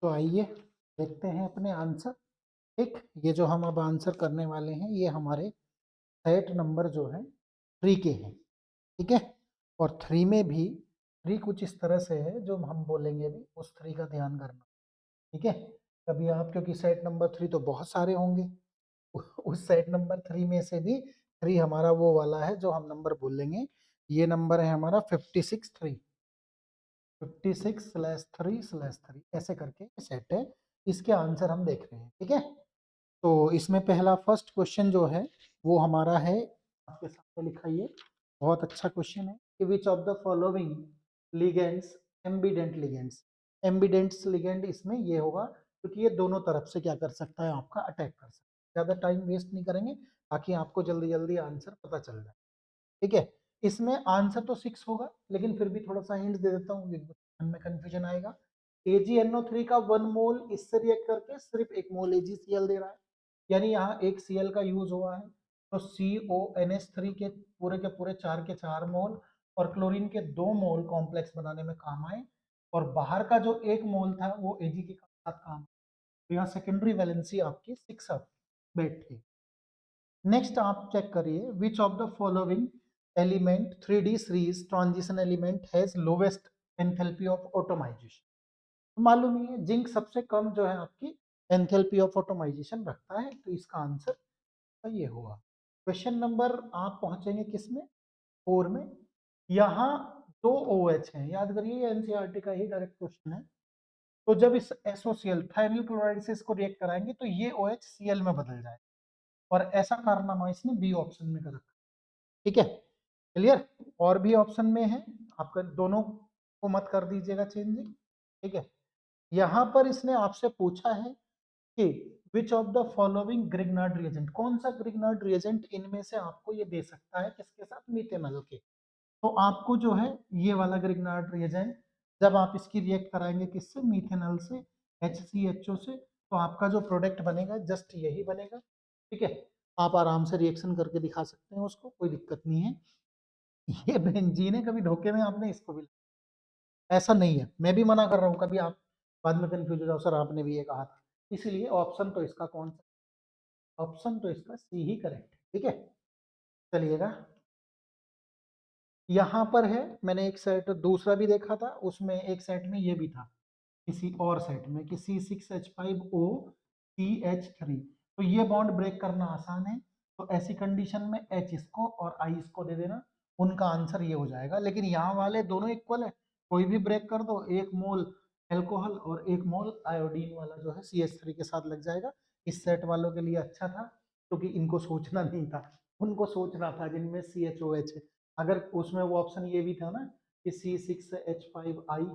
तो आइए देखते हैं अपने आंसर। ठीक, ये जो हम अब आंसर करने वाले हैं ये हमारे सेट नंबर जो है 3 के हैं। ठीक है, और 3 में भी 3 कुछ इस तरह से है जो हम बोलेंगे भी उस 3 का ध्यान करना। ठीक है, कभी आप, क्योंकि सेट नंबर 3 तो बहुत सारे होंगे, उस सेट नंबर 3 में से भी 3 हमारा वो वाला है जो हम नंबर बोलेंगे। ये नंबर है हमारा 56 56/3/3 ऐसे करके सेट है। इसके आंसर हम देख रहे हैं। ठीक है, तो इसमें पहला फर्स्ट क्वेश्चन जो है वो हमारा है, आपके सामने लिखा, ये बहुत अच्छा क्वेश्चन है कि which of the following ligands ambident ligands. Ambidents ligand इसमें ये होगा क्योंकि ये दोनों तरफ से क्या कर सकता है, आपका अटैक कर सकता है। ज़्यादा टाइम वेस्ट नहीं करेंगे ताकि आपको जल्दी जल्दी आंसर पता चल जाए। ठीक है, इसमें आंसर तो 6 होगा लेकिन फिर भी थोड़ा सा हिंट दे देता हूँ, मन में कंफ्यूजन आएगा। AgNO3 का 1 मोल इससे रिएक्ट करके सिर्फ 1 मोल AgCl दे रहा है, यानी यहाँ एक Cl का यूज हुआ है, तो CONH3 के पूरे 4 के 4 मोल और क्लोरीन के 2 मोल कॉम्प्लेक्स बनाने में काम आए, और बाहर का जो 1 मोल था वो Ag के साथ काम, तो यहाँ सेकेंडरी वैलेंसी आपकी 6 बैठी। नेक्स्ट आप चेक करिए, विच of the following element 3D series transition element has lowest enthalpy of automisation. मालूम ही है जिंक सबसे कम जो है आपकी एंथैल्पी ऑफ ऑटोमाइजेशन रखता है, तो इसका आंसर ये होगा। क्वेश्चन नंबर आप पहुंचेंगे किसमें, 4 में। यहाँ 2 OH हैं, याद करिए एनसीईआरटी का ही डायरेक्ट क्वेश्चन है। तो जब इस एसोसियल थायनिल क्लोराइड से इसको रिएक्ट कराएंगे तो ये OH Cl में बदल जाए, और ऐसा कारनामा इसने बी ऑप्शन में कर रखा। ठीक है, क्लियर। और भी ऑप्शन में है, आपका दोनों को मत कर दीजिएगा चेंजिंग। ठीक है, यहां पर इसने आपसे पूछा है कि which of the following Grignard reagent, कौन सा ग्रिग्नार्ड रिएजेंट इनमें से आपको ये दे सकता है, किसके साथ, मीथेनॉल के। तो आपको जो है ये वाला ग्रिग्नार्ड रिएजेंट, जब आप इसकी रिएक्ट कराएंगे किससे, मीथेनॉल से, HCHO से, तो आपका जो प्रोडक्ट बनेगा जस्ट यही बनेगा। ठीक है, आप आराम से रिएक्शन करके दिखा सकते हैं उसको, कोई दिक्कत नहीं है। ये बेंजीन है, कभी धोखे में आपने इसको भी, ऐसा नहीं है, मैं भी मना कर रहा हूँ, कभी आप बाद में कंफ्यूज हो जाओ, सर आपने भी ये कहा था। इसलिए ऑप्शन तो इसका कौन सा, ऑप्शन तो इसका सी ही करेक्ट है। ठीक है, चलिएगा, यहाँ पर है, मैंने एक सेट दूसरा भी देखा था, उसमें एक सेट में ये भी था, किसी और सेट में कि C6H5O तो ये बॉन्ड ब्रेक करना आसान है, तो ऐसी कंडीशन में H इसको और I इसको दे देना, उनका आंसर ये हो जाएगा। लेकिन यहाँ वाले दोनों इक्वल है, कोई भी ब्रेक कर दो, 1 मोल एल्कोहल और 1 मोल आयोडीन वाला जो है CH3 के साथ लग जाएगा। इस सेट वालों के लिए अच्छा था क्योंकि इनको सोचना नहीं था, उनको सोचना था जिनमें CHOH है। अगर उसमें वो ऑप्शन ये भी था ना कि C6H5I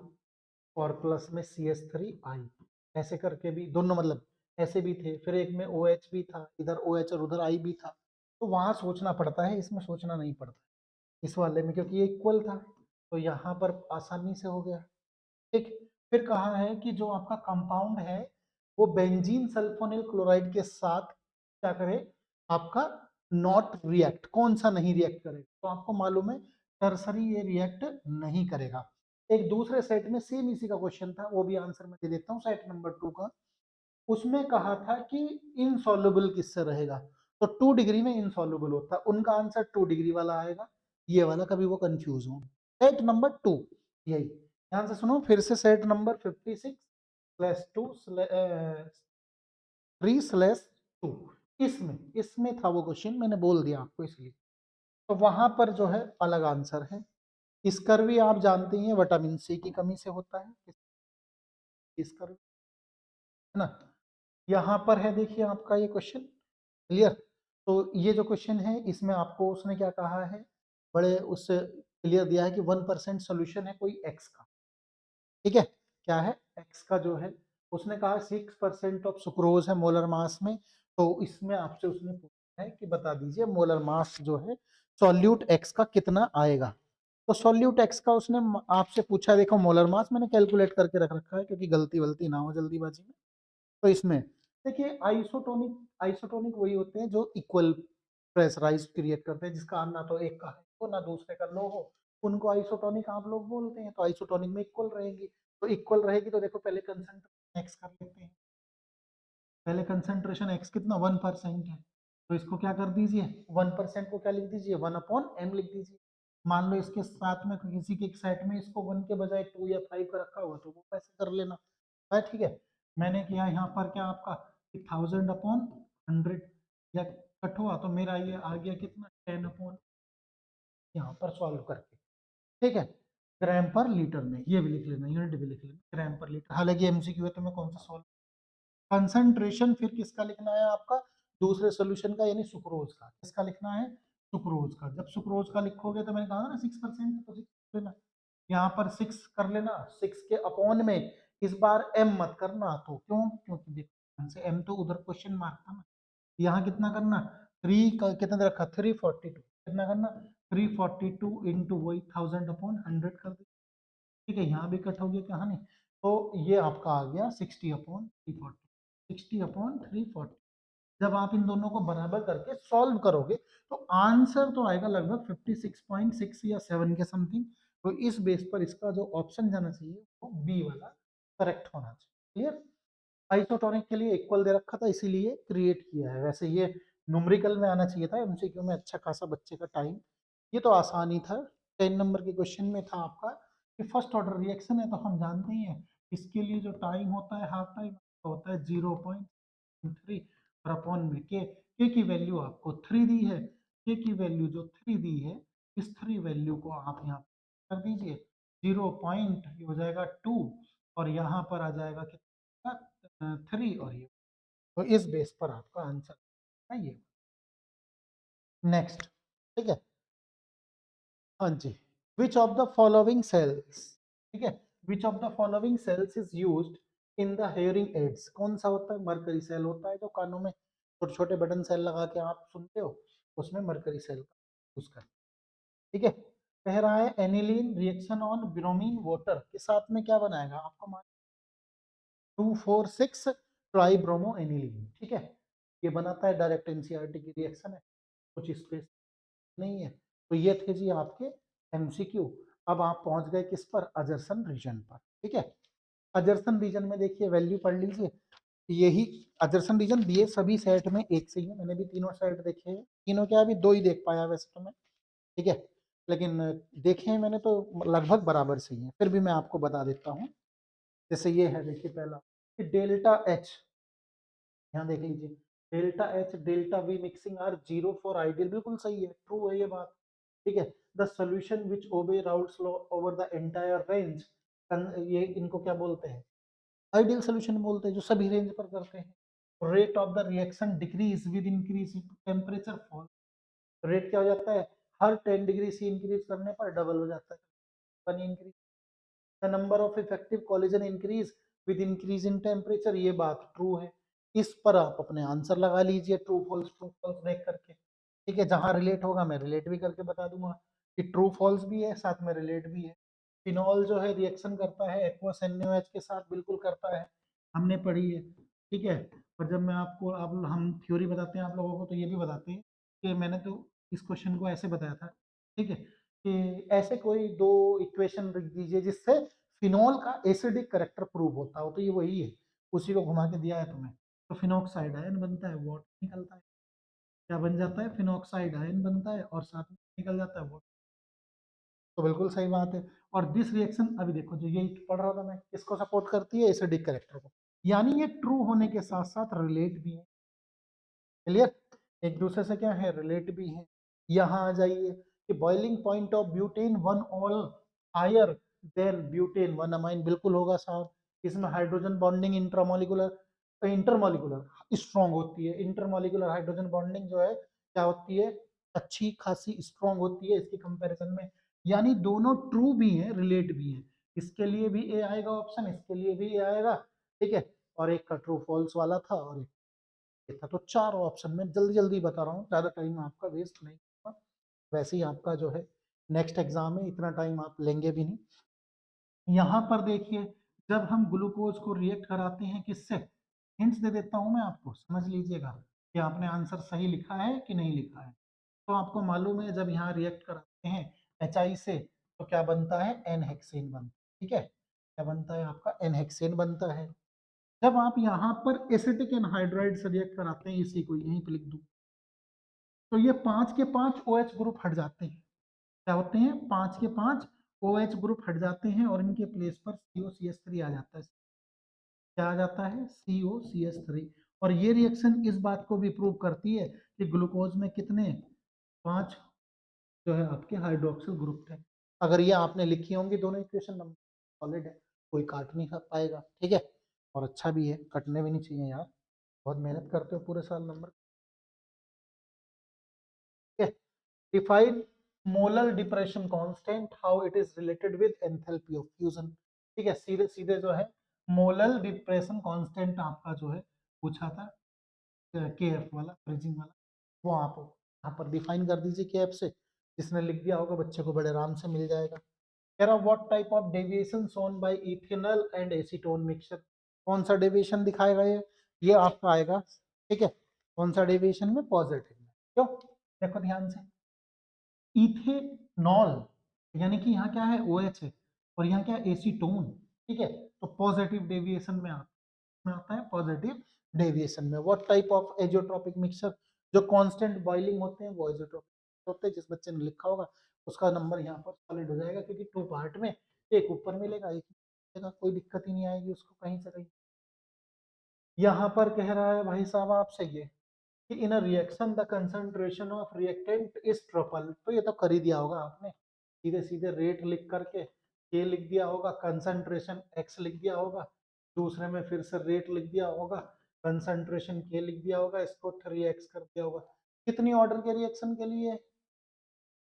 और प्लस में CH3I, ऐसे करके भी दोनों, मतलब ऐसे भी थे, फिर एक में OH भी था, इधर OH और उधर I भी था, तो वहां सोचना पड़ता है, इसमें सोचना नहीं पड़ता इस वाले में, क्योंकि ये इक्वल था, तो यहाँ पर आसानी से हो गया। ठीक, फिर कहा है कि जो आपका कंपाउंड है वो बेंजीन सल्फोनिल क्लोराइड के साथ क्या करे, आपका नॉट रिएक्ट, कौन सा नहीं रिएक्ट करेगा, तो आपको मालूम है टर्सरी ये रिएक्ट नहीं करेगा। एक दूसरे सेट में सेम इसी का क्वेश्चन था, वो भी आंसर मैं दे देता हूँ, सेट नंबर 2 का। उसमें कहा था कि इनसॉल्युबल किससे रहेगा, तो 2 डिग्री में इनसॉल्युबल होता है, उनका आंसर 2 डिग्री वाला आएगा, ये वाला, कभी वो कंफ्यूज हो। सेट नंबर 2 यही, ध्यान से सुनो फिर से, सेट नंबर 56/3/2 इसमें इसमें था वो क्वेश्चन, मैंने बोल दिया आपको इसलिए, तो वहां पर जो है अलग आंसर है। स्कर्वी आप जानते हैं विटामिन सी की कमी से होता है, स्कर्वी, है ना। यहाँ पर है, देखिए आपका ये क्वेश्चन, क्लियर। तो ये जो क्वेश्चन है इसमें आपको उसने क्या कहा है, बड़े उससे क्लियर दिया है कि 1% सोल्यूशन है कोई एक्स का। ठीक है, क्या है, एक्स का जो है, उसने कहा 6% ऑफ सुक्रोज है मोलर मास में, तो इसमें आपसे उसने पूछा है कि बता दीजिए मोलर मास जो है सॉल्यूट एक्स का कितना आएगा। तो सॉल्यूट एक्स का उसने आपसे पूछा, देखो मोलर मास मैंने कैलकुलेट करके रख रखा है क्योंकि गलती वलती ना हो जल्दीबाजी में। तो इसमें देखिए आइसोटोनिक, आइसोटोनिक वही होते हैं जो इक्वल प्रेशराइज क्रिएट करते हैं, जिसका ना तो एक का है तो ना दूसरे का लो हो, उनको आइसोटोनिक आप लोग बोलते हैं, तो आइसोटोनिक में इक्वल रहेगी। तो इक्वल रहेगी तो देखो पहले कंसंट्रेशन एक्स कर लेते हैं। पहले कंसंट्रेशन एक्स कितना 1% है, तो इसको क्या कर दीजिए 1% को क्या लिख दीजिए 1/m लिख दीजिए। मान लो इसके साथ में किसी के एक सेट में इसको 1 के बजाय 2 या 5 का रखा हुआ तो वो कैसे कर लेना है, ठीक है। मैंने किया यहाँ पर क्या आपका 1000/100 या कट हुआ तो मेरा ये आ गया कितना 10 यहाँ पर सॉल्व करके, ठीक है। ग्राम पर लीटर में ये भी लिख लेना, यूनिट भी लिख लेना ग्राम पर लीटर, हालांकि एमसीक्यू है तो मैं कौन सा सॉल्व। कंसंट्रेशन फिर किसका लिखना है आपका दूसरे सोल्यूशन का, यानी सुक्रोज का। किसका लिखना है सुक्रोज का। जब सुक्रोज का लिखोगे तो मैंने कहा ना 6% तो 6 लेना, यहाँ पर 6 कर लेना, 6 के अपॉन में इस बार m मत करना, तो क्यों, क्योंकि देखो से m तो उधर क्वेश्चन मार्क था ना, यहाँ कितना करना 3 का कितना दे रखा 342, कितना करना 342 इंटू वही 1000/100 कर दे, ठीक है। यहाँ भी कट हो गया कहानी, तो ये आपका आ गया 60/340, 60/340। जब आप इन दोनों को बराबर करके सॉल्व करोगे तो आंसर तो आएगा लगभग 56.6 या 7 के समथिंग। तो इस बेस पर इसका जो ऑप्शन जाना चाहिए वो बी वाला करेक्ट होना चाहिए। क्लियर। आइसोटोनिक के लिए इक्वल दे रखा था इसीलिए क्रिएट किया है, वैसे ये न्यूमेरिकल में आना चाहिए था, एमसीक्यू में अच्छा खासा बच्चे का टाइम। ये तो आसान ही था। 10 नंबर के क्वेश्चन में था आपका कि फर्स्ट ऑर्डर रिएक्शन है तो हम जानते ही हैं इसके लिए जो टाइम होता है हाफ टाइम होता है 0.3 और अपॉन में के की वैल्यू आपको 3 दी है, के की वैल्यू जो 3 दी है इस 3 वैल्यू को आप यहाँ कर दीजिए 0 पॉइंट हो जाएगा 2 और यहाँ पर आ जाएगा कितना 3 और ये, तो इस बेस पर आपका आंसर है ये। नेक्स्ट, ठीक है। हाँ जी, which of the following cells, ठीक है, which of the following cells is used in the hearing aids. कौन सा होता है, मरकरी सेल होता है जो कानों में छोटे छोटे बटन सेल लगा के आप सुनते हो, उसमें मरकरी सेल का यूज करते हैं, ठीक है। कह रहा है aniline reaction on bromine water के साथ में क्या बनाएगा आपको 2,4,6 ट्राइब्रोमो एनिलीन, ठीक है। ये बनाता है, डायरेक्ट एनसीईआरटी की रिएक्शन है, कुछ स्पेस नहीं है। तो ये थे जी आपके एमसीक्यू। अब आप पहुंच गए किस पर, अजरसन रीजन पर, ठीक है। अजरसन रीजन में देखिए वैल्यू पढ़ लीजिए, यही अजरसन रीजन दिए सभी सेट में एक से ही है, मैंने भी तीनों सेट देखे हैं, तीनों क्या अभी दो ही देख पाया वैसे तो मैं, ठीक है, लेकिन देखे हैं मैंने तो लगभग बराबर सही है, फिर भी मैं आपको बता देता हूँ। जैसे ये है देखिए पहला डेल्टा एच, यहाँ देख लीजिए delta H delta V mixing are 0 for ideal, बिल्कुल सही है, ट्रू है ये बात, ठीक है। The solution which obey Raoult's law over the entire range, ये इनको क्या बोलते हैं, आइडियल सोल्यूशन बोलते हैं, जो सभी रेंज पर करते हैं। Rate of the reaction decrease with increase temperature fall, rate क्या हो जाता है हर 10 डिग्री सी इंक्रीज करने पर डबल हो जाता है, increase. The number of effective collision increase with increase in temperature, ये बात ट्रू है। इस पर आप अपने आंसर लगा लीजिए ट्रू फॉल्स देख करके, ठीक है। जहां रिलेट होगा मैं रिलेट भी करके बता दूंगा कि ट्रू फॉल्स भी है साथ में रिलेट भी है। फिनॉल जो है रिएक्शन करता है एक्वस NaOH के साथ, बिल्कुल करता है, हमने पढ़ी है, ठीक है। और जब मैं आपको अब हम थ्योरी बताते हैं आप लोगों को तो ये भी बताते हैं कि मैंने तो इस क्वेश्चन को ऐसे बताया था, ठीक है, कि ऐसे कोई दो इक्वेशन लिख दीजिए जिससे फिनॉल का एसिडिक करेक्टर प्रूव होता हो, तो ये वही है, उसी को घुमा के दिया है तुम्हें। तो फिनॉक्साइड आयन बनता है, वाटर निकलता है, क्या बन जाता है फिनॉक्साइड आयन बनता है और साथ में निकल जाता है वाटर, तो बिल्कुल सही बात है। और दिस रिएक्शन अभी देखो जो ये पढ़ रहा था मैं, किसको सपोर्ट करती है एसिडिक करेक्टर को, यानी ये ट्रू होने के साथ साथ रिलेट भी है, क्लियर, एक दूसरे से क्या है रिलेट भी है। यहाँ आ जाइए कि boiling point of butane one ol higher than butane one amine, बिल्कुल होगा साहब। इसमें hydrogen bonding intramolecular intermolecular strong होती है, इंटरमोलिकुलर हाइड्रोजन बॉन्डिंग जो है क्या होती है अच्छी खासी स्ट्रॉन्ग होती है इसके कंपैरिजन में, यानी दोनों ट्रू भी हैं रिलेट भी हैं। इसके लिए भी ए आएगा ऑप्शन, इसके लिए भी ए आएगा, ठीक है। और एक का ट्रू फॉल्स वाला था और एक था, तो चार ऑप्शन में जल्दी जल्दी बता रहा हूँ, ज़्यादा टाइम आपका वेस्ट नहीं होगा, वैसे ही आपका जो है नेक्स्ट एग्जाम में इतना टाइम आप लेंगे भी नहीं। यहाँ पर देखिए जब हम ग्लूकोज को रिएक्ट कराते हैं किससे, हिंट्स दे देता हूँ मैं आपको, समझ लीजिएगा कि आपने आंसर सही लिखा है कि नहीं लिखा है। तो आपको मालूम है जब यहाँ रिएक्ट कराते हैं HI से तो क्या बनता है, एन हेक्सेन बनता है। ठीक है, क्या बनता है आपका, एन हेक्सेन बनता है। जब आप यहाँ पर एसिटिक एनहाइड्राइड से रिएक्ट कराते हैं, इसी को यहीं पे लिख दूं, तो ये 5 के 5 OH ग्रुप हट जाते हैं। क्या होते हैं, 5 के 5 OH ग्रुप हट जाते हैं और इनके प्लेस पर COCH3 आ जाता है। क्या आ जाता है, COCH3। और ये रिएक्शन इस बात को भी प्रूव करती है कि ग्लूकोज में कितने, 5 जो है आपके हाइड्रोक्सिल ग्रुप थे। अगर ये आपने लिखी होंगी दोनों इक्वेशन, नंबर सॉलिड है, कोई काट नहीं कर पाएगा। ठीक है, और अच्छा भी है, कटने भी नहीं चाहिए यार, बहुत मेहनत करते हो पूरे साल नंबर। ठीक है, define molar depression constant, how it is related with enthalpy of fusion. ठीक है, सीधे सीधे जो है मोलर डिप्रेशन कांस्टेंट आपका जो है पूछा था, KF वाला, फ्रीजिंग वाला, वो आप यहाँ पर डिफाइन कर दीजिए KF से। जिसने लिख दिया होगा बच्चे को बड़े आराम से मिल जाएगा। कह रहा what type of deviation shown by ethanol and acetone mixture, कौन सा डेविएशन दिखाएगा ये आपका आएगा। ठीक है, कौन सा डेविएशन में, पॉजिटिव में। क्यों, देखो ध्यान से, इथेनॉल यानी कि यहाँ क्या है, OH है, और यहाँ क्या है, एसीटोन। ठीक है, तो पॉजिटिव डेविएशन में आता है, पॉजिटिव डेविएशन में। What type of azeotropic mixture, जो कांस्टेंट बॉइलिंग होते हैं वो एजोट्रोपिक होते हैं। जिस बच्चे ने लिखा होगा उसका नंबर यहाँ पर सॉलिड हो जाएगा, क्योंकि 2 पार्ट में, एक ऊपर मिलेगा एक मिलेगा, कोई दिक्कत ही नहीं आएगी उसको कहीं से कहीं। यहाँ पर कह रहा है भाई साहब आपसे ये कि in a reaction the concentration of reactant is triple, तो ये तो कर ही दिया होगा आपने, सीधे सीधे रेट लिख करके के लिख दिया होगा, कंसंट्रेशन एक्स लिख दिया होगा, दूसरे में फिर से रेट लिख दिया होगा, कंसंट्रेशन के लिख दिया होगा, इसको 3x कर दिया होगा। कितनी ऑर्डर के रिएक्शन के लिए,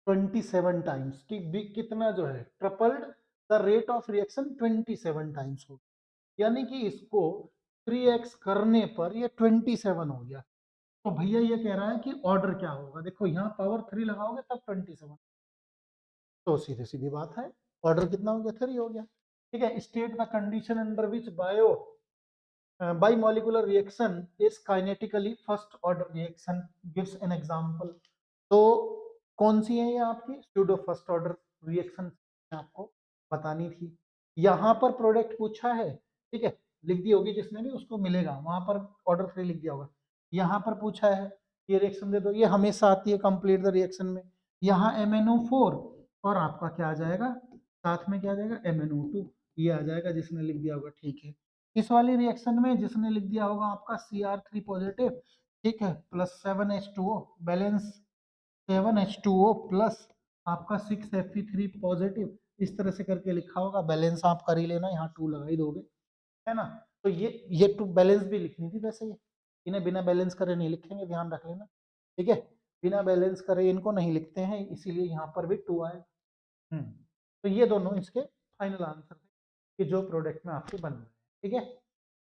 27 टाइम्स। कितना जो है, tripled the rate of reaction 27 times हो, यानी कि इसको 3x करने पर ये 27 हो गया। तो भैया ये कह रहा है कि ऑर्डर क्या होगा, देखो यहाँ पावर 3 लगाओगे तब 27, तो सीधी सीधी बात है, ऑर्डर कितना हो गया, 3 हो गया। ठीक है, state the condition under which biomolecular reaction is kinetically first order reaction, gives an example. तो कौन सी है ये आपकी स्यूडो फर्स्ट ऑर्डर रिएक्शन, आपको बतानी थी। यहाँ पर प्रोडक्ट पूछा है, ठीक है, लिख दी होगी जिसने भी, उसको मिलेगा, वहां पर ऑर्डर 3 लिख दिया होगा। यहाँ पर पूछा है ये रिएक्शन दे दो, ये हमेशा आती है कंप्लीट द रिएक्शन में। यहाँ MnO4 और आपका क्या आ जाएगा, साथ में क्या आ जाएगा, MnO2, ये आ जाएगा जिसने लिख दिया होगा। ठीक है, इस वाली रिएक्शन में जिसने लिख दिया होगा आपका Cr3 पॉजिटिव, ठीक है, plus 7H2O balance, 7H2O plus आपका 6Fe3 पॉजिटिव, इस तरह से करके लिखा होगा, बैलेंस आप कर ही लेना, यहाँ 2 लगा ही दोगे, है ना। तो ये 2 बैलेंस भी लिखनी थी वैसे, ये इन्हें बिना बैलेंस करे नहीं लिखेंगे, ध्यान रख लेना। ठीक है, बिना बैलेंस करे इनको नहीं लिखते हैं, इसीलिए यहाँ पर भी 2 आए। तो ये दोनों इसके फाइनल आंसर थे कि जो प्रोडक्ट में आपके बन रहे हैं। ठीक है,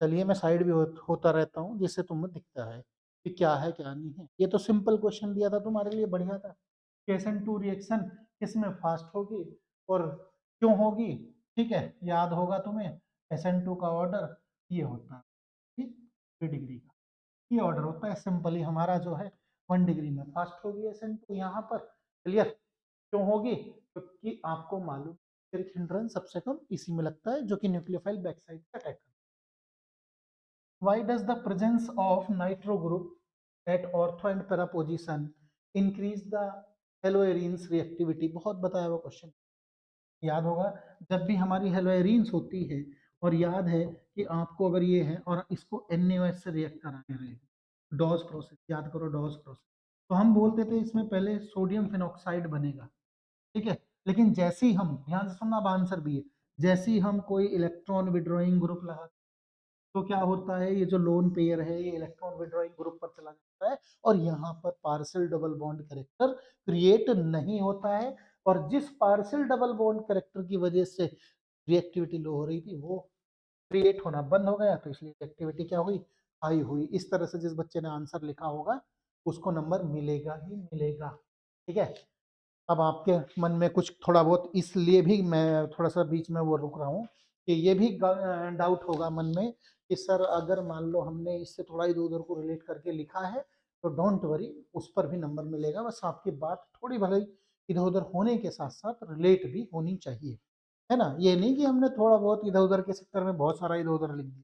चलिए मैं साइड भी होता रहता हूँ, जिससे तुम्हें दिखता है कि क्या है क्या नहीं है। ये तो सिंपल क्वेश्चन दिया था तुम्हारे लिए, बढ़िया था। SN2 रिएक्शन किसमें फास्ट होगी और क्यों होगी, ठीक है, याद होगा तुम्हें। SN2 का ऑर्डर ये होता है, ठीक, 3 डिग्री का ये ऑर्डर होता है, सिंपली हमारा जो है 1 डिग्री में फास्ट होगी SN2 यहाँ पर। क्लियर, क्यों होगी, क्योंकि आपको मालूम स्टेरिक हिंड्रेंस सबसे कम इसी में लगता है, जो कि न्यूक्लियोफाइल बैक साइड पे अटैक करता है। Why does the presence of nitro group at ortho and para position increase the haloarenes reactivity, बहुत बताया हुआ क्वेश्चन, याद होगा। जब भी हमारी हेलोएरिन्स होती है, और याद है कि आपको अगर ये है और इसको NaOH से रिएक्ट कराने रहे, डॉस प्रोसेस, याद करो डॉस प्रोसेस, तो हम बोलते थे इसमें पहले सोडियम फिनॉक्साइड बनेगा। ठीक है, लेकिन जैसे ही हम, ध्यान से सुनना, अब आंसर भी है, जैसे ही हम कोई इलेक्ट्रॉन विड्रॉइंग ग्रुप लगा, तो क्या होता है, ये जो लोन पेयर है ये इलेक्ट्रॉन विड्रॉइंग ग्रुप पर चला जाता है, और यहाँ पर partial double bond character create नहीं होता है। और जिस पार्शियल डबल बॉन्ड करेक्टर की वजह से रिएक्टिविटी लो हो रही थी, वो क्रिएट होना बंद हो गया, तो इसलिए रिएक्टिविटी क्या हुई, हाई हुई। इस तरह से जिस बच्चे ने आंसर लिखा होगा उसको नंबर मिलेगा ही मिलेगा। ठीक है, अब आपके मन में कुछ थोड़ा बहुत, इसलिए भी मैं थोड़ा सा बीच में वो रुक रहा हूँ कि ये भी डाउट होगा मन में कि सर अगर मान लो हमने इससे थोड़ा इधर उधर को रिलेट करके लिखा है, तो डोंट वरी, उस पर भी नंबर मिलेगा। बस आपकी बात थोड़ी भले इधर उधर होने के साथ साथ रिलेट भी होनी चाहिए, है ना। ये नहीं कि हमने थोड़ा बहुत इधर उधर के चक्कर में बहुत सारा इधर उधर लिख दिया,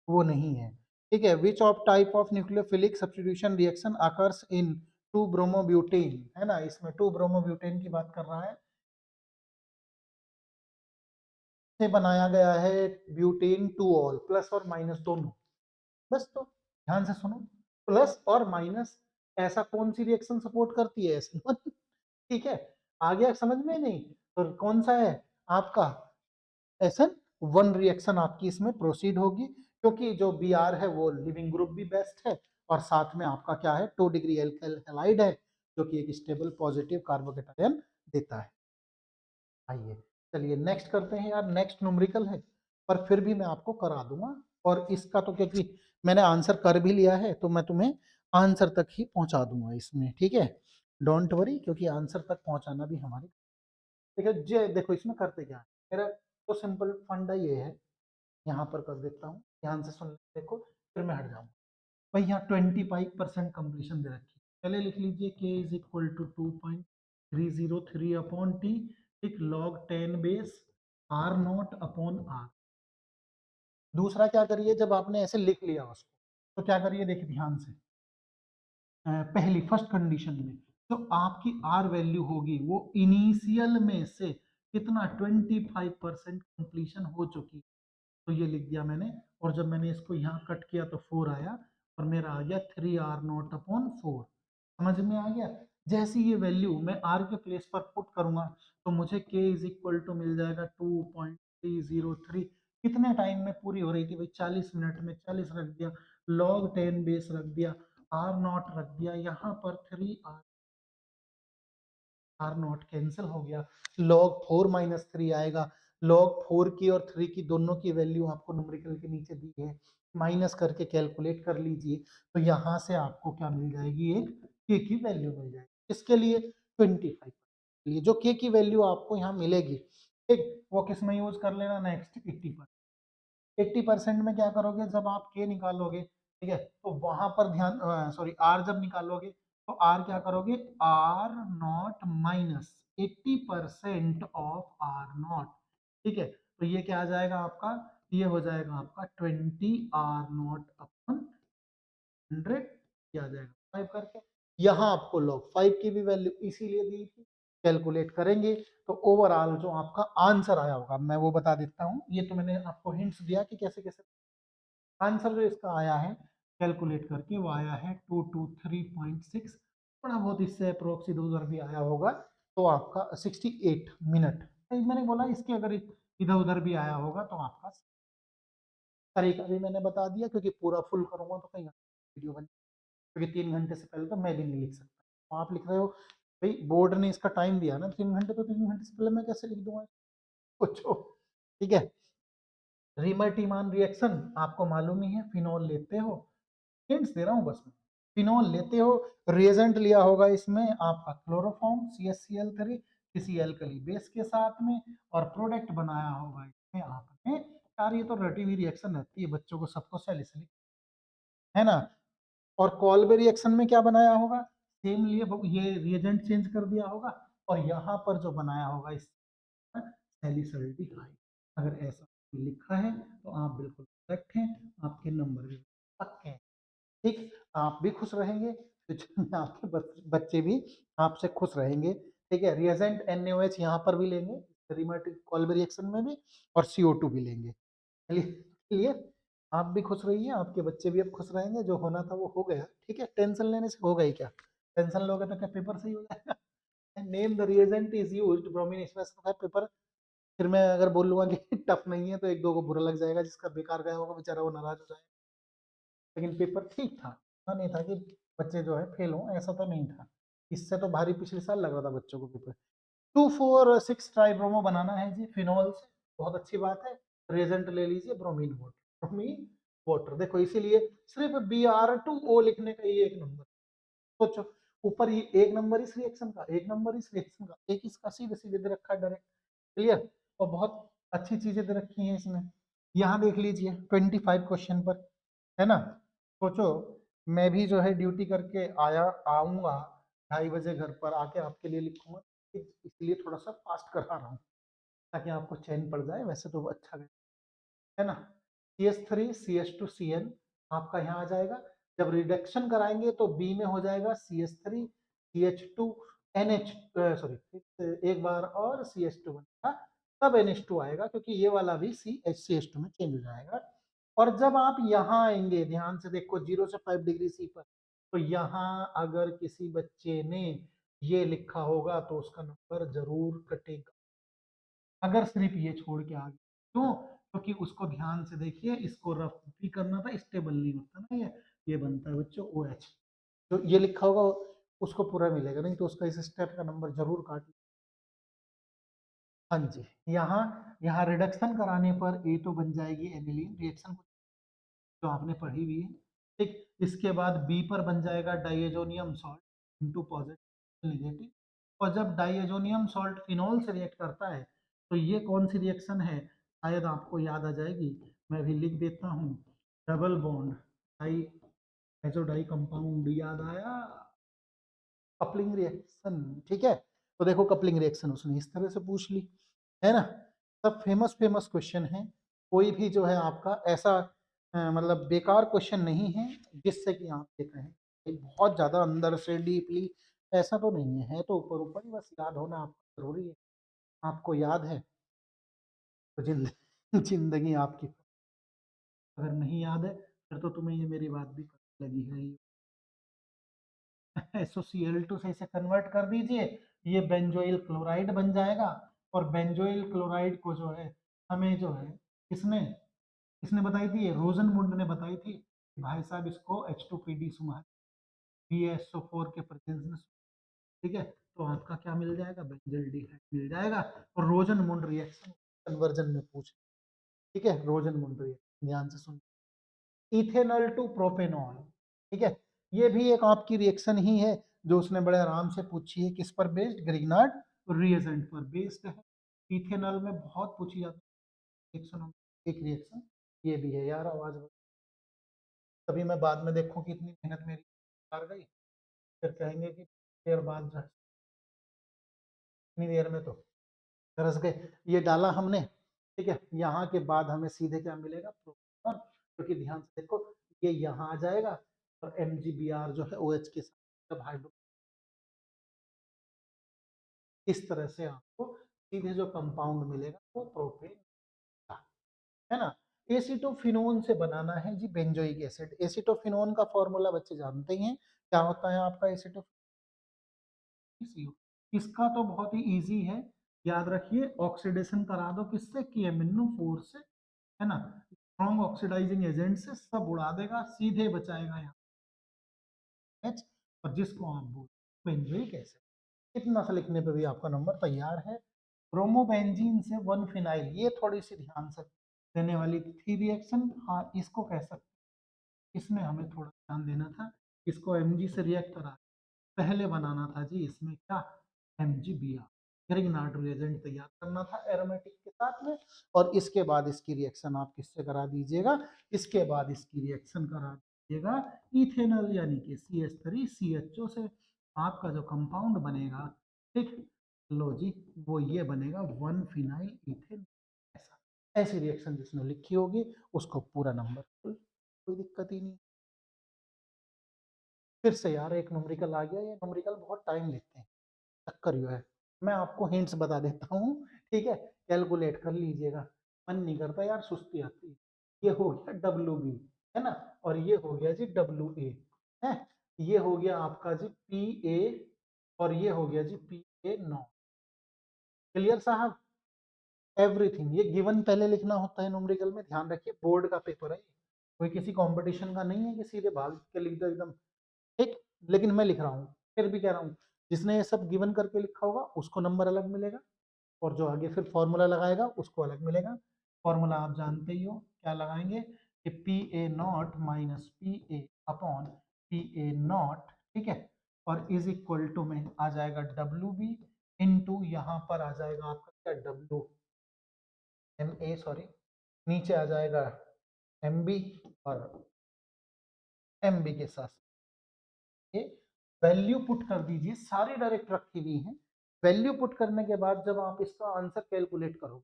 वो नहीं है। ठीक है, which of type of nucleophilic substitution reaction occurs in 2 bromobutane, है ना, इसमें 2 ब्रोमोब्यूटेन की बात कर रहा है, से बनाया गया है ब्यूटेन टू ऑल, प्लस और माइनस दोनों। बस, तो ध्यान से सुनो, प्लस और माइनस ऐसा कौन सी रिएक्शन सपोर्ट करती है, SN1। ठीक है, आ गया समझ में नहीं, तो कौन सा है आपका SN1 रिएक्शन आपकी इसमें प्रोसीड होगी, क्योंकि जो Br है वो लिविंग ग्रुप भी बेस्ट है, और साथ में आपका क्या है 2 डिग्री एल्काइल हैलाइड है, जो कि एक स्टेबल पॉजिटिव कार्बोकेटायन देता है। आइए चलिए नेक्स्ट करते हैं यार, नेक्स्ट न्यूमेरिकल है, पर फिर भी मैं आपको करा दूंगा, और इसका तो क्योंकि मैंने आंसर कर भी लिया है, तो मैं तुम्हें आंसर तक ही पहुंचा दूंगा इसमें, ठीक है, डोंट वरी, क्योंकि आंसर तक पहुंचाना भी हमारी। देखो जे देखो इसमें करते क्या है, मेरा तो सिंपल फंडा ये है, यहाँ पर कर देता हूँ, ध्यान से सुन देखो, फिर मैं हट जाऊंगा। भाई यहाँ 25% कंप्लीशन दे रखी है, पहले लिख लीजिए k is equal to 2.303 upon T, ठीक, log 10 base R not upon R. दूसरा क्या करिए, जब आपने ऐसे लिख लिया उसको, तो क्या करिए, देखिए ध्यान से, पहली फर्स्ट कंडीशन में जो आपकी आर वैल्यू होगी वो इनिशियल में से कितना 25% कंप्लीशन हो चुकी, तो ये लिख दिया मैंने, और जब मैंने इसको यहाँ कट किया तो 4 आया, और मेरा आ गया 3r0/4। समझ में आ गया। जैसी ये वैल्यू मैं r के प्लेस पर पुट करूंगा, तो मुझे k इज इक्वल टू मिल जाएगा 2.303। कितने टाइम में पूरी हो रही थी भाई, 40 मिनट में, 40 रख दिया, log 10 बेस रख दिया, r0 रख दिया, यहाँ पर 3r, r0 कैंसिल हो गया, log 4 माइनस 3 आएगा, log 4 की और 3 की दोनों की वैल्यू आपको न्यूमेरिकल के नीचे दी है, माइनस करके कैलकुलेट कर लीजिए, तो यहाँ से आपको क्या मिल जाएगी, एक k की वैल्यू मिल जाएगी, इसके लिए 25 लिए जो k की वैल्यू आपको यहाँ मिलेगी, ठीक, वो किस में यूज कर लेना, नेक्स्ट 80% में क्या करोगे, जब आप k निकालोगे, ठीक है, तो वहां पर ध्यान, सॉरी r जब निकालोगे, तो r क्या करोगे, r0 माइनस 80% ऑफ r0, ठीक है, तो ये क्या आ जाएगा आपका, ये हो जाएगा आपका 20r0/100, क्या आ जाएगा 5 करके, यहाँ आपको log 5 की भी वैल्यू इसीलिए दी थी, कैलकुलेट करेंगे तो ओवरऑल जो आपका आंसर आया होगा, मैं वो बता देता हूँ, ये तो मैंने आपको हिंट्स दिया कि कैसे कैसे आंसर जो इसका आया है कैलकुलेट करके, वो आया है 223.6, थोड़ा बहुत इससे अप्रोक्स इधर उधर भी आया होगा, तो आपका 68 मिनट, तो मैंने बोला इसके अगर इधर उधर भी आया होगा तो आपका तरीका भी मैंने बता दिया, क्योंकि पूरा फुल करूंगा तो कहीं वीडियो बन, क्योंकि 3 घंटे से पहले तो मैं भी नहीं लिख सकता, तो आप लिख रहे हो भाई, बोर्ड ने इसका टाइम दिया ना 3 घंटे, तो 3 घंटे से पहले मैं कैसे लिख दूंगा, पूछो, ठीक है। रीमर्टीमान रिएक्शन आपको मालूम ही है, फिनॉल लेते हो, हिंट्स दे रहा हूँ बस मैं, फिनॉल लेते हो, रिएजेंट लिया होगा इसमें आपका क्लोरोफॉर्म CaCl3 किसी एल्कली बेस के साथ में, और प्रोडक्ट बनाया होगा इसमें आपने, यार ये तो रटी हुई रिएक्शन रहती है, बच्चों को सबको सैलिसिलिक, है ना, और कॉल्बे रिएक्शन में क्या बनाया होगा, सेम लिए ये रिएजेंट चेंज कर दिया होगा, और यहाँ पर जो बनाया होगा इस सैलिसल्डिहाइड, अगर ऐसा लिखा है तो आप बिल्कुल करेक्ट हैं, आपके नंबर भी पक्के हैं, ठीक, आप भी खुश रहेंगे, आपके बच्चे भी आपसे खुश रहेंगे, ठीक है। रिएजेंट NaOH यहाँ पर भी लेंगे, रिमेटिक कॉल्बे रिएक्शन में भी, और CO2 भी लेंगे, चलिए आप भी खुश रहिए, आपके बच्चे भी अब खुश रहेंगे, जो होना था वो हो गया, ठीक है, टेंशन लेने से होगा ही क्या, टेंशन लोगे तो क्या पेपर सही हो जाएगा। Name the reagent is used, bromine इसमें है पेपर, फिर मैं अगर बोलूंगा कि टफ नहीं है तो एक दो को बुरा लग जाएगा, जिसका बेकार गया होगा बेचारा वो नाराज हो जाएगा, लेकिन पेपर ठीक था, ऐसा नहीं था कि बच्चे जो है फेल हो, ऐसा तो नहीं था, इससे तो भारी पिछले साल लग रहा था बच्चों को पेपर। 2,4,6 ट्राइब्रोमो बनाना है जी फिनॉल से, बहुत अच्छी बात है, रिएजेंट ले लीजिए ब्रोमीन वाटर, ब्रोमीन वाटर, देखो इसीलिए सिर्फ Br2O लिखने का ये एक नंबर, सोचो, ऊपर ही एक नंबर इस रिएक्शन का, एक नंबर इस रिएक्शन का, एक इसका सीधे सीधे दे रखा है डायरेक्ट, क्लियर, और बहुत अच्छी चीजें दे रखी हैं इसमें, यहाँ देख लीजिए 25 क्वेश्चन पर, है ना, सोचो, मैं भी जो है ड्यूटी करके आया आऊंगा 2:30 बजे घर पर आके आपके लिए लिखूंगा, इसलिए थोड़ा सा फास्ट करा रहा हूँ ताकि आपको चैन पड़ जाए, वैसे तो अच्छा है ना। CH3 CH2Cl आपका यहाँ आ जाएगा। जब रिडक्शन कराएंगे तो बी में हो जाएगा CH3 CH2 NH, सॉरी एक बार और CH2 बनेगा, तब NH2 आएगा, क्योंकि ये वाला भी CH2 में चेंज हो जाएगा। और जब आप यहाँ आएंगे, ध्यान से देखो 0 से 5 डिग्री C पर, तो यहाँ अगर किसी बच्चे ने ये लिखा होगा तो उसका नंबर जरूर कटेगा, अगर सिर्फ ये छोड़ के आ गया। क्यों? क्योंकि उसको ध्यान से देखिए, इसको रफ भी करना था, स्टेबल नहीं होता ना ये बनता है बच्चों OH। तो ये लिखा होगा उसको पूरा मिलेगा, नहीं तो उसका इस स्टेप का नंबर जरूर काट। हाँ जी, यहाँ रिडक्शन कराने पर ए तो बन जाएगी एनिलीन रिएक्शन जो आपने पढ़ी हुई है। ठीक, इसके बाद बी पर बन जाएगा diazonium salt into positive negative. और जब डाइएजोनियम सॉल्ट फिनॉल से रिएक्ट करता है तो ये कौन सी रिएक्शन है, शायद आपको याद आ जाएगी, मैं भी लिख देता हूँ। Double bond di di compound, याद आया? Coupling reaction. ठीक है, तो देखो कपलिंग रिएक्शन उसने इस तरह से पूछ ली, है ना। सब फेमस फेमस क्वेश्चन है, कोई भी जो है आपका ऐसा मतलब बेकार क्वेश्चन नहीं है जिससे कि आप देख रहे हैं बहुत ज्यादा अंदर से डीपली, ऐसा तो नहीं है तो ऊपर ऊपर ही बस याद होना आपको जरूरी है। आपको याद है तो जिंदगी आपकी, अगर नहीं याद है फिर तो तुम्हें ये मेरी बात भी लगी है। SOCl2 से इसे कन्वर्ट कर दीजिए, ये बेंजोइल क्लोराइड बन जाएगा। और बेंजोइल क्लोराइड को जो है हमें जो है किसने किसने बताई थी, ये रोजनमुंड ने बताई थी कि भाई साहब इसको H2PD सुना BaSO4 के प्रेजेंस में। ठीक है, तो आपका क्या मिल जाएगा, बेंजोइल डिहाइड मिल जाएगा। और रोजनमुंड रिएक्शन कन्वर्जन में पूछ, ठीक है, रोजनमुंड रिएक्शन ध्यान से सुन। इथेनॉल टू प्रोपेनॉल, ठीक है, ये भी एक आपकी रिएक्शन ही है जो उसने बड़े आराम से पूछी है, किस पर बेस्ड, ग्रिग्नार्ड रिएजेंट पर बेस्ड है। इथेनॉल में बहुत पूछी जाती है रिएक्शन, एक रिएक्शन ये भी है यार। आवाज तभी मैं बाद में देखूं कि इतनी मेहनत मेरी हार गई, फिर कहेंगे कि देर बाद जो है, इतनी देर में तो तरस गए। ये डाला हमने, ठीक है, यहाँ के बाद हमें सीधे क्या मिलेगा, प्रोटॉन, क्योंकि ध्यान से देखो ये यहाँ आ जाएगा और MgBr जो है OH के साथ जब हाइड्रो, इस तरह से आपको सीधे जो कंपाउंड मिलेगा वो प्रोपेन का, है ना। एसिटोफिनोन से बनाना है जी बेंजोइक एसिड। एसिटोफिनोन का फॉर्मूला बच्चे जानते ही हैं, क्या होता है आपका एसिटोफिन। इसका तो बहुत ही इजी है, याद रखिए, ऑक्सीडेशन करा दो किससे, KMnO4 से, है ना। स्ट्रॉन्ग ऑक्सीडाइजिंग एजेंट से सब उड़ा देगा, सीधे बचाएगा यहाँ H, और जिसको आप बोल बेंजोइक एसिड। इतना सा लिखने पे भी आपका नंबर तैयार है। ब्रोमोबेंजीन से 1 फिनाइल, ये थोड़ी सी ध्यान से देने वाली थी रिएक्शन, हाँ इसको कह सकते, इसमें हमें थोड़ा ध्यान देना था, इसको Mg से रिएक्ट करा पहले बनाना था जी, इसमें क्या, MgBr ग्रिग्नार्ड रिएजेंट तैयार करना था एरोमेटिक के साथ में। और इसके बाद इसकी रिएक्शन आप किससे करा दीजिएगा, इसके बाद इसकी रिएक्शन करा दीजिएगा इथेनॉल यानी कि CH3CHO से। आपका जो कंपाउंड बनेगा, ठीक, लो जी, वो ये बनेगा 1 फिनाइल इथेन। ऐसा ऐसी रिएक्शन जिसने लिखी होगी उसको पूरा नंबर, कोई दिक्कत ही नहीं। फिर से यार एक न्यूमेरिकल आ गया, ये न्यूमेरिकल बहुत टाइम लेते हैं, चक्कर ये है। मैं आपको हिंट्स बता देता हूँ, ठीक है, कैलकुलेट कर लीजिएगा, मन नहीं करता यार, सुस्ती आती है। ये हो गया WB, है ना, और ये हो गया जी WA, है, ये हो गया आपका जी PA, और ये हो गया जी PA9। क्लियर साहब, एवरीथिंग ये गिवन पहले लिखना होता है न्यूमेरिकल में, ध्यान रखिए, बोर्ड का पेपर है, कोई किसी कंपटीशन का नहीं है कि सीधे भाग के लिख दो एकदम, ठीक। लेकिन मैं लिख रहा हूँ, फिर भी कह रहा हूँ, जिसने ये सब गिवन करके लिखा होगा उसको नंबर अलग मिलेगा, और जो आगे फिर फॉर्मूला लगाएगा उसको अलग मिलेगा। फॉर्मूला आप जानते ही हो, क्या लगाएंगे कि PA0 minus PA upon PA0, ठीक है, और इज इक्वल टू में आ जाएगा WB इंटू यहाँ पर आ जाएगा आपका क्या, WMA, सॉरी, नीचे आ जाएगा MB, और MB के साथ ये वैल्यू पुट कर दीजिए, सारी डायरेक्ट रखी हुई हैं, वैल्यू पुट करने के बाद जब आप इसका आंसर कैलकुलेट करो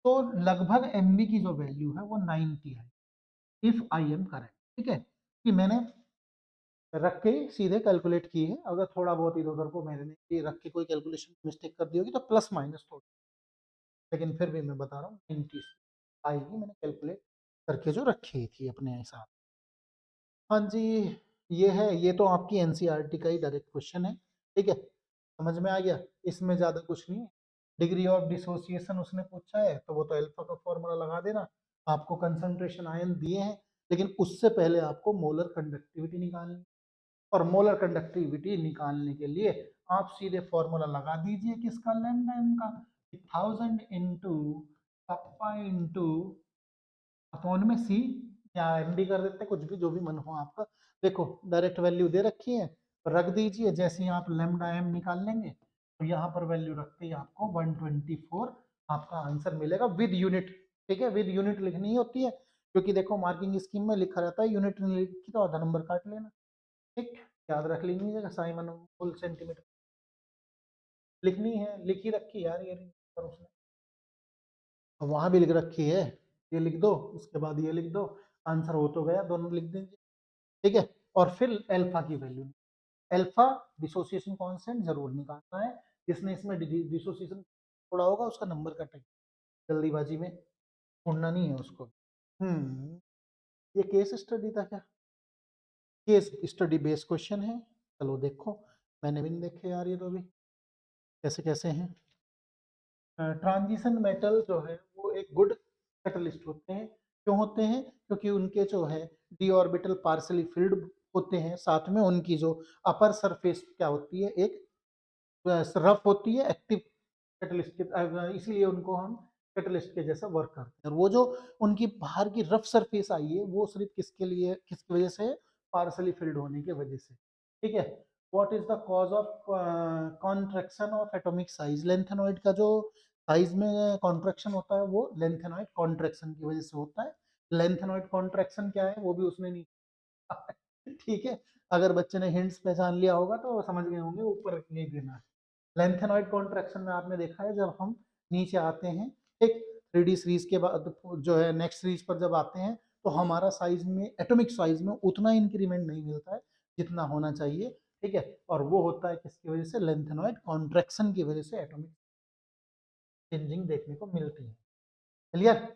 तो लगभग एमबी की जो वैल्यू है वो 90 है, इफ आई एम करेक्ट। ठीक है, कि मैंने रख के सीधे कैलकुलेट की है, अगर थोड़ा बहुत इधर उधर को मैंने ये रख के कोई कैलकुलेशन मिस्टेक कर दी होगी तो प्लस माइनस थोड़ा, लेकिन फिर भी मैं बता रहा हूँ 90 आएगी, मैंने कैलकुलेट करके जो रखी थी अपने हिसाब। हाँ जी, ये है, ये तो आपकी एनसीईआरटी का ही डायरेक्ट क्वेश्चन है। ठीक है, समझ में आ गया, इसमें ज़्यादा कुछ नहीं है। डिग्री ऑफ डिसोसिएशन उसने पूछा है तो वो तो अल्फा का फॉर्मूला लगा देना। आपको कंसंट्रेशन आयन दिए हैं, लेकिन उससे पहले आपको मोलर कंडक्टिविटी निकालनी है। और मोलर कंडक्टिविटी निकालने के लिए आप सीधे फॉर्मूला लगा दीजिए किसका, लैम्डा एम का। 1000 इंटू कप्पा इंटू अपॉन में सी, या एमडी कर देते हैं, कुछ भी जो भी मन हो आपका। देखो डायरेक्ट वैल्यू दे रखी है, रख दीजिए। जैसे ही आप लैम्डा एम निकाल लेंगे तो यहाँ पर वैल्यू रखते ही आपको 124 आपका आंसर मिलेगा विद यूनिट। ठीक है, विद यूनिट लिखनी होती है, क्योंकि देखो मार्किंग स्कीम में लिखा रहता है यूनिट नहीं लिखी तो आधा नंबर काट लेना। ठीक, याद रख लीजिएगा, साइमन फुल सेंटीमीटर लिखनी है, लिखी रखी यार ये पर उसने वहां भी लिख रखी है, ये लिख दो उसके बाद ये लिख दो, आंसर हो तो गया, दोनों लिख दीजिए। ठीक है, और फिर अल्फा की वैल्यू, अल्फा डिसोसिएशन कांस्टेंट जरूर निकालना है। जिसने इसमें डिसोसिएशन थोड़ा होगा उसका नंबर कटेगा, जल्दीबाजी में छोड़ना नहीं है उसको। ये केस स्टडी था क्या? केस स्टडी बेस्ड क्वेश्चन है, चलो देखो। मैंने भी नहीं देखे यार ये तो भी कैसे कैसे हैं। ट्रांजिशन मेटल जो है वो एक गुड कैटलिस्ट होते हैं। क्यों होते हैं? क्योंकि उनके जो है डी ऑर्बिटल पार्सली फिल्ड होते हैं, साथ में उनकी जो अपर सरफेस क्या होती है, एक रफ होती है, एक्टिव कैटलिस्ट के, इसीलिए उनको हम कैटलिस्ट के जैसा वर्क करते हैं। और वो जो उनकी बाहर की रफ सरफेस आई है वो सिर्फ किसके लिए, किसकी वजह से? पार्सली फिल्ड होने की वजह से। ठीक है, what is the cause of contraction of atomic size? Lanthanoid का जो साइज में कॉन्ट्रैक्शन होता है वो लेंथेनॉइड कॉन्ट्रैक्शन की वजह से होता है। लेंथेनॉइड कॉन्ट्रैक्शन क्या है वो भी उसने नहीं ठीक है, अगर बच्चे ने हिंट्स पहचान लिया होगा तो समझ गए होंगे, ऊपर नहीं देना है। लेंथेनॉइड कॉन्ट्रैक्शन में आपने देखा है जब हम नीचे आते हैं, ठीक, 3D सीरीज के बाद जो है नेक्स्ट सीरीज पर जब आते हैं तो हमारा साइज में, एटॉमिक साइज में उतना इंक्रीमेंट नहीं मिलता है जितना होना चाहिए। ठीक है, और वो होता है किसकी वजह से? लेंथेनॉइड कॉन्ट्रैक्शन की वजह से एटॉमिक चेंजिंग देखने को मिलती है। क्लियर?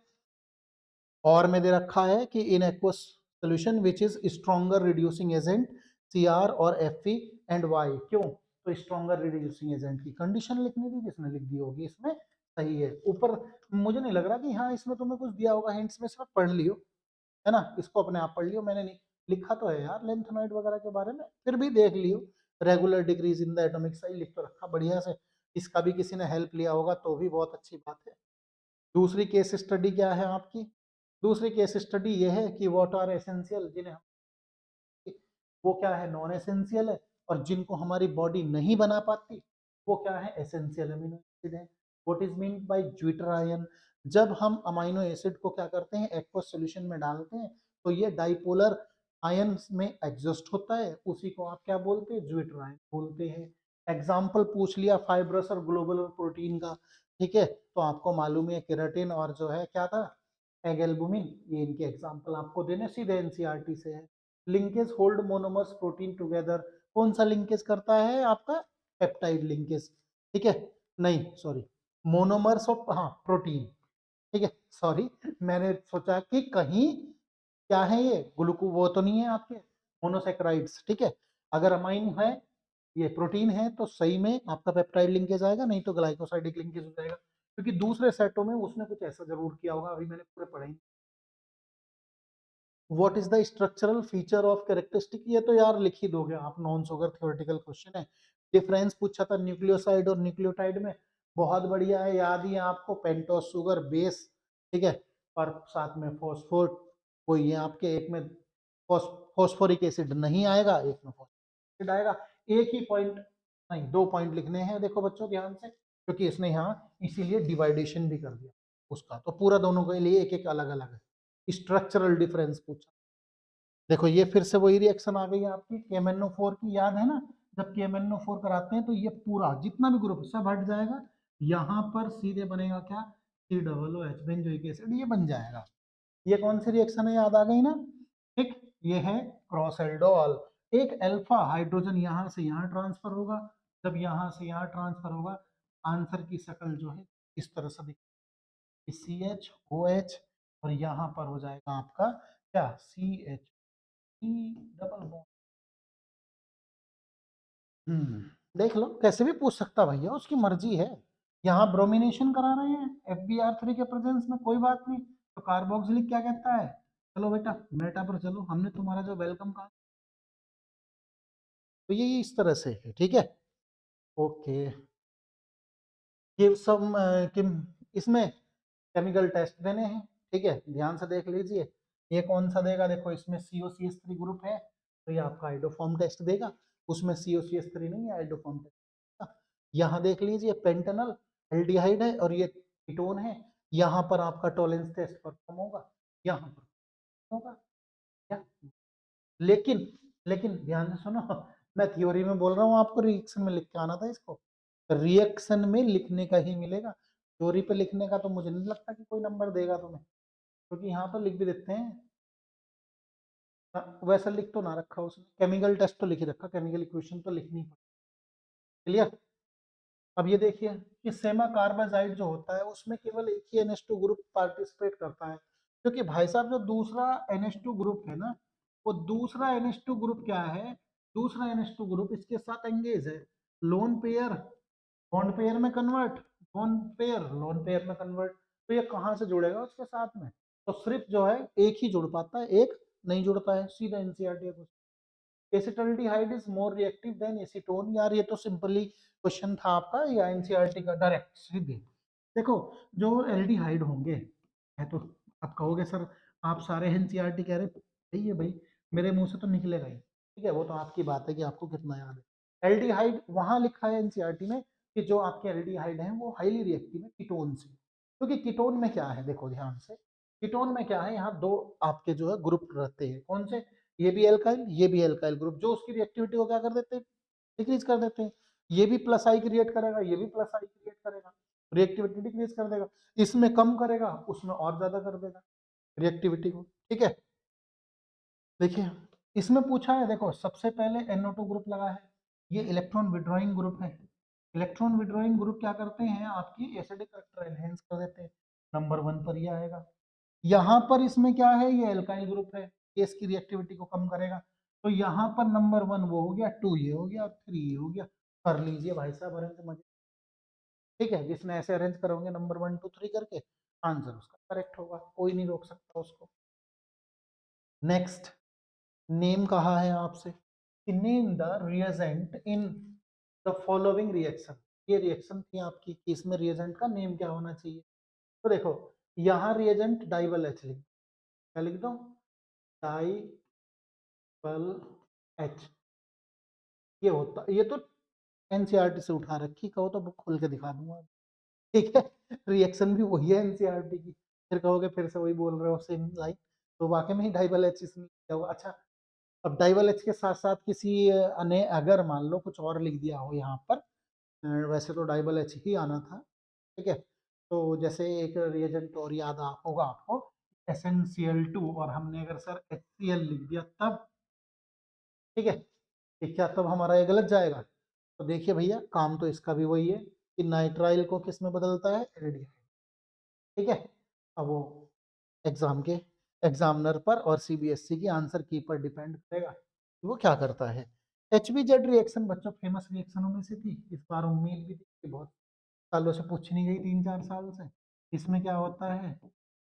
और में दे रखा है कि in aqueous solution which is stronger reducing agent CR और एफ एंड वाई। क्यों? तो स्ट्रॉन्गर रिड्यूसिंग एजेंट की कंडीशन लिखनी थी, जिसने लिख दी होगी इसमें, सही है। ऊपर मुझे नहीं लग रहा कि हाँ इसमें तुम्हें कुछ दिया होगा हिंट्स में, सिर्फ पढ़ लियो, है ना, इसको अपने आप पढ़ लियो। मैंने नहीं लिखा तो है यार लेंथेनॉइड वगैरह के बारे में, फिर भी देख लियो। Regular degrees in the atomic size लिख तो रखा बढ़िया से, इसका भी किसी ने हेल्प लिया होगा तो भी बहुत अच्छी बात है। दूसरी केस स्टडी क्या है आपकी? दूसरी केस स्टडी ये है कि व्हाट आर एसेंशियल, जिन्हें वो क्या है, नॉन एसेंशियल है, और जिनको हमारी बॉडी नहीं बना पाती वो क्या है, एसेंशियल अमीनो एसिड है। What is mean by zwitter ion? जब हम अमीनो एसिड को क्या करते हैं, एक्वस सॉल्यूशन में डालते हैं तो ये डाइपोलर आयन में एग्जॉस्ट होता है, उसी को आप क्या बोलते हैं, ज्विटर आयन बोलते हैं। एग्जाम्पल पूछ लिया फाइब्रस और ग्लोबुलर प्रोटीन का, ठीक है, तो आपको मालूम है केराटिन और जो है क्या था, एग एल्बुमिन, ये इनके एग्जाम्पल आपको देने सीधे एनसीईआरटी से है। Linkage hold monomers protein together, कौन सा लिंकेज करता है आपका, पेप्टाइड लिंकेज। ठीक है, नहीं सॉरी, मोनोमर्स ऑफ, हाँ प्रोटीन। ठीक है, सॉरी, मैंने सोचा कि कहीं क्या है ये, ग्लूको वो तो नहीं है आपके मोनोसेक्राइड्स। ठीक है, अगर अमाइन है, ये प्रोटीन है तो सही में आपका पेप्टाइड लिंकेज आएगा, नहीं तो ग्लाइकोसाइडिक लिंकेज हो जाएगा, क्योंकि दूसरे सेटों में उसने कुछ ऐसा जरूर किया होगा, अभी मैंने पूरे पढ़े। What is the structural feature of characteristic, ये तो यार लिख ही दोगे आप, नॉन सुगर थ्योरेटिकल क्वेश्चन है। डिफरेंस पूछा था न्यूक्लियोसाइड और न्यूक्लियोटाइड में, बहुत बढ़िया है, याद ही है आपको, पेंटोस सुगर बेस। ठीक है, और साथ में फॉस्फोर, कोई है आपके, एक में फॉस्फोरिक एसिड नहीं आएगा, एक में फॉस्फोरिक एसिड आएगा। एक ही पॉइंट नहीं, दो पॉइंट लिखने हैं, देखो बच्चों ध्यान से, क्योंकि इसने यहाँ इसीलिए डिवाइडेशन भी कर दिया उसका, तो पूरा दोनों के लिए एक एक अलग अलग है। स्ट्रक्चरल डिफरेंस पूछा, देखो ये फिर से वही रिएक्शन आ गई आपकी, KMnO4 की, याद है ना, जब KMnO4 कराते हैं तो ये पूरा जितना भी ग्रुप सब हट जाएगा, यहाँ पर सीधे बनेगा क्या, COOH बेंजोइक एसिड, ये बन जाएगा। ये कौन सी रिएक्शन है, याद आ गई ना, ठीक। ये है क्रॉस एल्डोल। एक अल्फा हाइड्रोजन यहाँ से यहाँ ट्रांसफर होगा, जब यहाँ से यहाँ ट्रांसफर होगा, आंसर की शक्ल जो है इस तरह से दिखेगी, CHOH, और यहाँ पर हो जाएगा आपका क्या, CH डबल बॉन्ड। देख लो, कैसे भी पूछ सकता भैया, उसकी मर्जी है। यहाँ ब्रोमिनेशन करा रहे हैं FbR3 के प्रेजेंस में, कोई बात नहीं। तो कार्बोक्सिलिक क्या कहता है, चलो बेटा मेटा पर चलो, हमने तुम्हारा जो वेलकम कहा, तो ये इस तरह से है, ठीक है। ओके, ये सब इसमें केमिकल टेस्ट देने हैं, ठीक है, ध्यान से देख लीजिए। ये कौन सा देगा, देखो इसमें COCH3 ग्रुप है, तो ये आपका आइडोफॉर्म टेस्ट देगा, उसमें COCH3 नहीं है, आइडोफॉर्म टेस्ट। यहाँ देख लीजिए पेंटेनल एल्डिहाइड है और ये कीटोन है, यहाँ पर आपका टॉलेंस टेस्ट परफॉर्म होगा, यहाँ पर होगा क्या। लेकिन लेकिन ध्यान से सुनो, मैं थ्योरी में बोल रहा हूँ, आपको रिएक्शन में लिख के आना था इसको, रिएक्शन में लिखने का ही मिलेगा, थ्योरी पे लिखने का तो मुझे नहीं लगता कि कोई नंबर देगा तुम्हें, क्योंकि यहाँ तो लिख भी देते हैं। वैसा लिख तो ना रखा उसने, केमिकल टेस्ट तो लिख ही रखा, केमिकल इक्वेशन तो लिखनी पड़ेगी। क्लियर। अब ये देखिए कि सेमा कार्बाजाइड जो होता है उसमें केवल एक ही NH2 ग्रुप पार्टिसिपेट करता है, क्योंकि भाई साहब जो दूसरा NH2 ग्रुप है ना, वो दूसरा NH2 ग्रुप क्या है, दूसरा NH2 ग्रुप इसके साथ एंगेज है, लोन पेयर बॉन्ड पेयर में convert, bond pair lone pair में कन्वर्ट, तो ये कहाँ से जुड़ेगा उसके साथ में, तो सिर्फ जो है एक ही जुड़ पाता है, एक नहीं जुड़ता है, सीधा एनसीईआरटी है। Acetaldehyde is more reactive than acetone, यार ये तो सिंपली क्वेश्चन था आपका या एनसीईआरटी का डायरेक्ट सीधे। देखो जो एल्डिहाइड होंगे, है तो आप कहोगे सर आप सारे एनसीईआरटी कह रहे, सही है भाई, मेरे मुंह से तो निकलेगा ही, ठीक है, वो तो आपकी बात है कि आपको कितना याद है। एल्डिहाइड वहां लिखा है एनसीईआरटी में कि जो आपके एल्डिहाइड हैं वो हाईली रिएक्टिव है कीटोन से, क्योंकि कीटोन में क्या है, देखो ध्यान से, कीटोन में क्या है, यहाँ दो आपके जो है ग्रुप रहते हैं, कौन से, ये भी एल्काइल ये भी एल्काइल ग्रुप, जो उसकी रिएक्टिविटी को क्या कर देते हैं, डिक्रीज कर देते हैं। ये भी प्लस आई क्रिएट करेगा, ये भी प्लस आई क्रिएट करेगा, रिएक्टिविटी डिक्रीज कर देगा, इसमें कम करेगा उसमें और ज्यादा कर देगा रिएक्टिविटी को, ठीक है। देखिए इसमें पूछा है, देखो सबसे पहले NO2 ग्रुप लगा है, ये इलेक्ट्रॉन विड्रॉइंग ग्रुप है, इलेक्ट्रॉन विड्रॉइंग ग्रुप क्या करते हैं, आपकी एसिडिक करेक्टर एनहेंस कर देते हैं, नंबर 1 पर ये आएगा। यहाँ पर इसमें क्या है, ये एल्काइल ग्रुप है, ये इसकी रिएक्टिविटी को कम करेगा, तो यहाँ पर नंबर 1 वो हो गया, 2 ये हो गया और 3 ये हो गया। कर लीजिए भाई साहब अरेंज मजे, ठीक है, जिसने ऐसे अरेंज करोगे नंबर 1 2 3 करके, आंसर उसका करेक्ट होगा, कोई नहीं रोक सकता उसको। नेक्स्ट, नेम कहा है आपसे, name the reagent in the following reaction, ये रिएक्शन थी आपकी कि इसमें रिएजेंट का नेम क्या होना चाहिए, तो देखो यहाँ रिएजेंट डाइवल एच लिख, क्या लिख दो, डाइवल एच, ये होता, ये तो एनसीईआरटी से उठा रखी, कहो तो बुक खोल के दिखा दूंगा, ठीक है, रिएक्शन भी वही है एनसीईआरटी की, फिर कहोगे फिर से वही बोल रहे हो सेम लाइन, तो वाकई में ही डाइवल एच इसमें लिखा हुआ। अच्छा, अब डाइवल एच के साथ साथ किसी ने अगर मान लो कुछ और लिख दिया हो यहाँ पर, वैसे तो डाइवल एच ही आना था, ठीक है, तो जैसे एक रिएजेंट और याद होगा आपको, SnCl2, और हमने अगर सर HCl लिख दिया तब, ठीक है, कि क्या तब हमारा ये गलत जाएगा, तो देखिए भैया काम तो इसका भी वही है कि नाइट्राइल को किस में बदलता है, एल्डिहाइड, ठीक है। अब वो एग्जाम के एग्जामिनर पर और CBSE की आंसर की पर डिपेंड करेगा कि वो क्या करता है। HBZ रिएक्शन बच्चों फेमस रिएक्शनों में से थी, इस बार उम्मीद भी थी कि बहुत सालों से पूछी नहीं गई, 3-4 साल से। इसमें क्या होता है,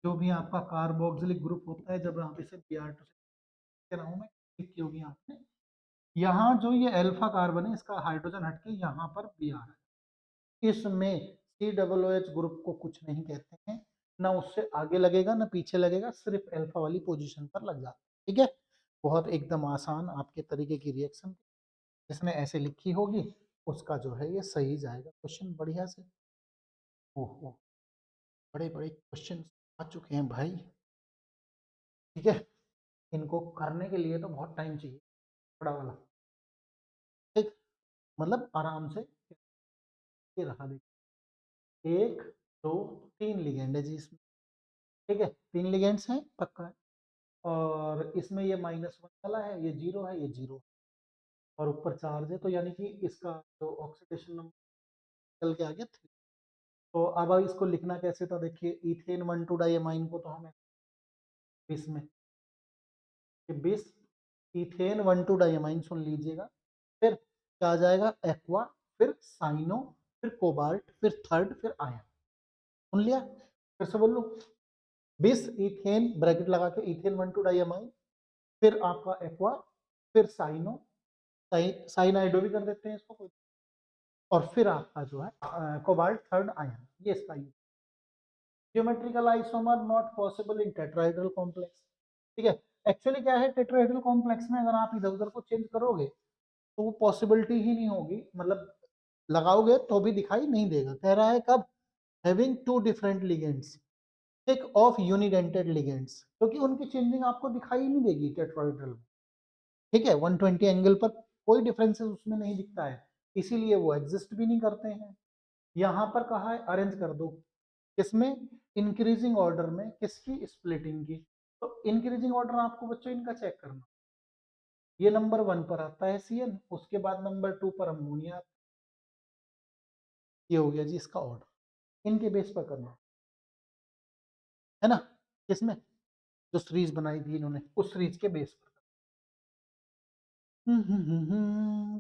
जो भी आपका कार्बोक्सिलिक ग्रुप होता है, जब आप इसे Br2 से रहा हूं मैं, ठीक की होगी आपने, यहाँ जो ये अल्फा कार्बन है इसका हाइड्रोजन हटके यहाँ पर Br है, इसमें COOH ग्रुप को कुछ नहीं कहते हैं, ना उससे आगे लगेगा ना पीछे लगेगा, सिर्फ अल्फा वाली पोजीशन पर लग जाता है, ठीक है। बहुत एकदम आसान आपके तरीके की रिएक्शन, जिसने ऐसे लिखी होगी उसका जो है ये सही जाएगा क्वेश्चन बढ़िया से। ओहो, बड़े बड़े क्वेश्चन आ चुके हैं भाई, ठीक है, इनको करने के लिए तो बहुत टाइम चाहिए, बड़ा वाला, ठीक। मतलब आराम से ये रहा, देखिए 1 2 3 लिगेंड है जी इसमें, ठीक है, 3 लिगेंड्स हैं पक्का है। और इसमें ये -1 वाला है, ये 0 है, ये 0 और ऊपर चार्ज है, तो यानी कि इसका जो ऑक्सीडेशन नंबर निकल के आ गया 3। तो अब इसको लिखना कैसे था, देखिए इथेन 1,2 डाइअमाइन को तो हमें 20 में 20 इथेन 1,2 डाइअमाइन सुन लीजिएगा, फिर क्या आ जाएगा एक्वा, फिर साइनो, फिर कोबाल्ट, फिर थर्ड, फिर आयन। सुन लिया, फिर से बोल लो 20 इथेन ब्रैकेट लगा के इथेन 1,2 डाइअमाइन, फिर आपका एक्वा, फिर साइनो, साइनाइडो भी कर देते हैं इसको, और फिर आपका जो है कोबाल्ट थर्ड आयन, ये इसका geometrical isomer not possible in tetrahedral complex, ठीक है। एक्चुअली क्या है, टेट्राहेड्रल कॉम्प्लेक्स में अगर आप इधर उधर को चेंज करोगे तो वो पॉसिबिलिटी ही नहीं होगी, मतलब लगाओगे तो भी दिखाई नहीं देगा। कह रहा है कब, हैविंग टू डिफरेंट लिगेंड्स, एक ऑफ यूनिडेंटेड लिगेंड्स, क्योंकि उनकी चेंजिंग आपको दिखाई नहीं देगी टेट्राहेड्रल में, ठीक है। 120 एंगल पर कोई डिफरेंसेस उसमें नहीं दिखता है, इसीलिए वो एग्जिस्ट भी नहीं करते हैं। यहाँ पर कहा है अरेंज कर दो, किसमें, इंक्रीजिंग ऑर्डर में, किसकी, स्प्लिटिंग की। तो इंक्रीजिंग ऑर्डर आपको बच्चों इनका चेक करना, ये नंबर 1 पर आता है CN, उसके बाद नंबर 2 पर अमोनिया, ये हो गया जी इसका ऑर्डर, इनके बेस पर करना है ना, किसमें, जो सीरीज बनाई थी इन्होंने उस सीरीज के बेस पर।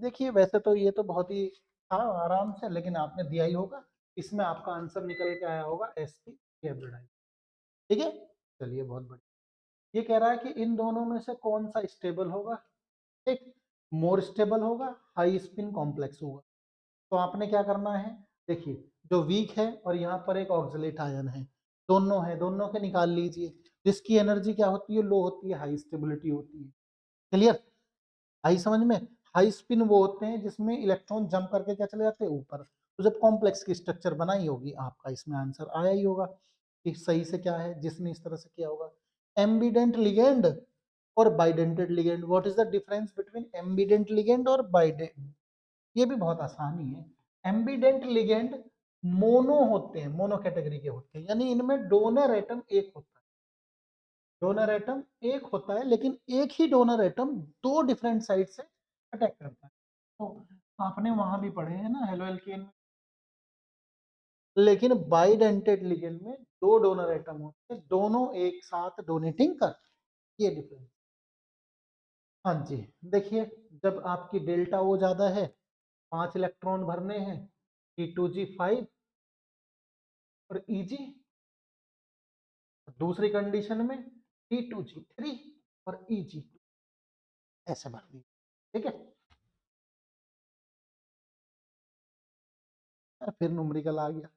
देखिए वैसे तो ये तो बहुत ही था आराम से, लेकिन आपने दिया ही होगा, इसमें आपका आंसर निकल के आया होगा SP एवरेडाइज, ठीक है। चलिए बहुत बढ़िया। ये कह रहा है कि इन दोनों में से कौन सा स्टेबल होगा, एक मोर स्टेबल होगा, हाई स्पिन कॉम्प्लेक्स होगा। तो आपने क्या करना है, देखिए जो वीक है और यहाँ पर एक ऑक्सलेट आयन है, दोनों है, दोनों के निकाल लीजिए, जिसकी एनर्जी क्या होती है, लो होती है, हाई स्टेबिलिटी होती है, क्लियर, हाई समझ में। हाई स्पिन वो होते हैं जिसमें इलेक्ट्रॉन जंप करके क्या चले जाते हैं ऊपर, तो जब कॉम्प्लेक्स की स्ट्रक्चर बनाई होगी, आपका इसमें आंसर आया ही होगा कि सही से क्या है, जिसने इस तरह से किया होगा। एम्बिडेंट लिगेंड और bidentate ligand, what is the difference between ambient ligand और बाइडेंट, ये भी बहुत आसानी है। एम्बिडेंट लिगेंड मोनो होते हैं, मोनो कैटेगरी के होते हैं, यानी इनमें डोनर एटम एक होता है, डोनर एटम एक होता है, लेकिन एक ही डोनर एटम दो डिफरेंट साइड से अटैक करता है। तो आपने वहां भी पढ़े हैं ना हेलो एल्केन में, लेकिन बाइडेंटेड लिगेंड में दो डोनर एटम होते हैं, दोनों एक साथ डोनेटिंग कर, ये डिफरेंस। हाँ जी, देखिए जब आपकी डेल्टा ओ ज्यादा है, 5 इलेक्ट्रॉन भरने हैं, E2G5 और Eg, दूसरी कंडीशन में E2G3 और Eg2, ऐसे भर दी, ठीक है। फिर न्यूमेरिकल आ गया।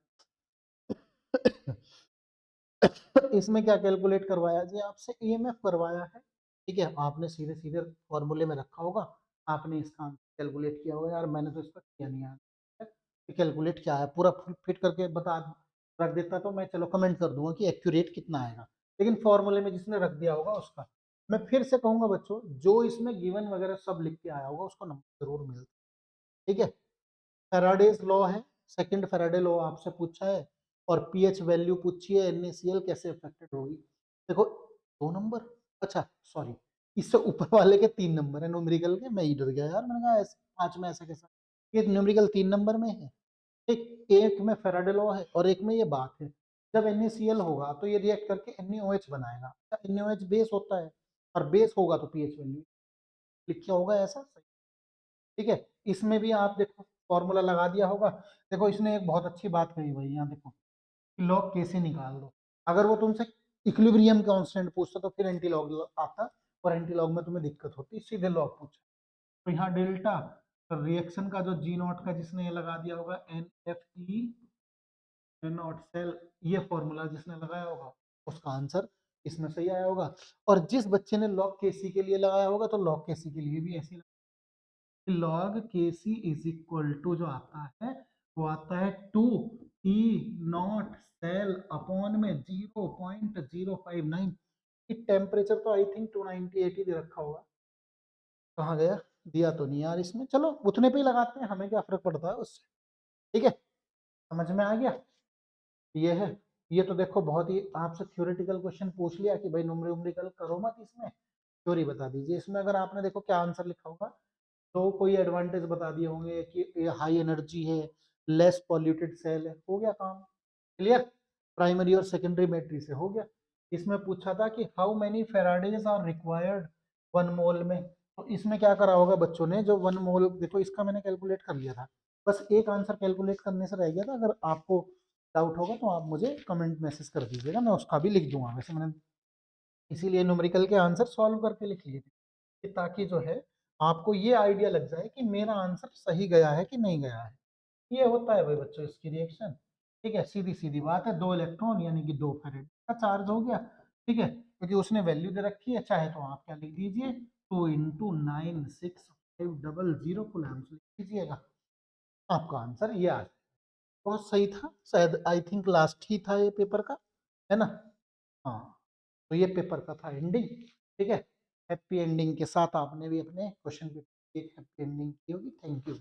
इसमें क्या कैलकुलेट करवाया जी आपसे, EMF करवाया है, ठीक है। आपने सीधे सीधे फॉर्मूले में रखा होगा, आपने इसका कैलकुलेट किया होगा, यार मैंने तो इसका किया नहीं यार, कैलकुलेट क्या है पूरा फिट करके बता रख देता तो मैं चलो कमेंट कर दूंगा कि एक्यूरेट कितना आएगा, लेकिन फॉर्मूले में जिसने रख दिया होगा उसका। मैं फिर से कहूंगा बच्चों, जो इसमें गिवन वगैरह सब लिख के आया होगा उसको नंबर जरूर मिलता है, ठीक है। फैराडेज लॉ है, सेकंड फैराडे लॉ आपसे पूछा है, और पीएच वैल्यू पूछी है, NaCl कैसे अफेक्टेड होगी। देखो 2 नंबर, अच्छा सॉरी, इससे ऊपर वाले के 3 नंबर है न्यूमेरिकल के, मैं इधर गया यार, मैंने कहा ऐसे 5 में ऐसा कैसा, ये न्यूमेरिकल 3 नंबर में है, ठीक। एक में फैराडे लॉ है और एक में ये बात है, जब NaCl होगा तो ये रिएक्ट करके NaOH बनाएगा, NaOH बेस होता है, और बेस होगा तो पीएच वैल्यू लिखा होगा ऐसा, ठीक है। इसमें भी आप देखो फॉर्मूला लगा दिया होगा। देखो इसने एक बहुत अच्छी बात कही भाई, यहाँ देखो लॉग कैसे निकाल दो, अगर वो तुमसे इक्विलिब्रियम कांस्टेंट पूछता तो फिर एंटी लॉग आता, और एंटी लॉग में तुम्हें दिक्कत होती, सीधे लॉग पूछा। तो यहाँ डेल्टा, तो रिएक्शन का जो G0 का जिसने ये लगा दिया होगा NFE नॉट सेल, ये फॉर्मूला जिसने लगाया होगा उसका आंसर इसमें सही आया होगा। और जिस बच्चे ने लॉग केसी के लिए लगाया होगा तो लॉग केसी के लिए भी ऐसे लॉग के सी इज इक्वल टू जो आता है वो आता है 2E0 सेल अपॉन में 0.059, टेम्परेचर तो आई थिंक 298 ही दे रखा होगा, कहाँ गया दिया तो नहीं यार इसमें, चलो उतने पे ही लगाते हैं, हमें क्या फ़र्क पड़ता है उससे, ठीक है? समझ में आ गया? ये है, ये तो देखो बहुत ही आपसे थ्योरेटिकल क्वेश्चन पूछ लिया कि भाई न्यूमेरिकल करो मत इसमें, थ्योरी बता दीजिए। इसमें अगर आपने देखो क्या आंसर लिखा होगा, तो कोई एडवांटेज बता दिए होंगे कि ये हाई एनर्जी है, लेस पॉल्यूटेड सेल है, हो गया काम, क्लियर? प्राइमरी और सेकेंडरी बैटरी से हो गया। इसमें पूछा था कि how many faradays are required 1 mole में, तो इसमें क्या करा होगा बच्चों ने, जो 1 मोल, देखो इसका मैंने कैलकुलेट कर लिया था, बस एक आंसर कैलकुलेट करने से रह गया था। अगर आपको डाउट होगा तो आप मुझे कमेंट मैसेज कर दीजिएगा, मैं उसका भी लिख दूंगा। वैसे मैंने इसीलिए न्यूमेरिकल के आंसर सॉल्व करके लिख लिए थे, कि ताकि जो है आपको ये आइडिया लग जाए कि मेरा आंसर सही गया है कि नहीं गया है। ये होता है भाई बच्चों इसकी रिएक्शन, ठीक है? सीधी सीधी बात है, 2 इलेक्ट्रॉन यानी कि 2 फेरेड का चार्ज हो गया, ठीक है? क्योंकि उसने वैल्यू दे रखी है, चाहे तो आप क्या लिख दीजिए, 2 इंटू 96500 कूलम्स लिख दीजिएगा, आपका आंसर ये आ जाए। बहुत सही था, शायद आई थिंक लास्ट ही था ये पेपर का, है ना? हाँ, तो ये पेपर का था एंडिंग, ठीक है? हैप्पी एंडिंग के साथ आपने भी अपने क्वेश्चन पेपर की एक हैप्पी एंडिंग की होगी। Thank you.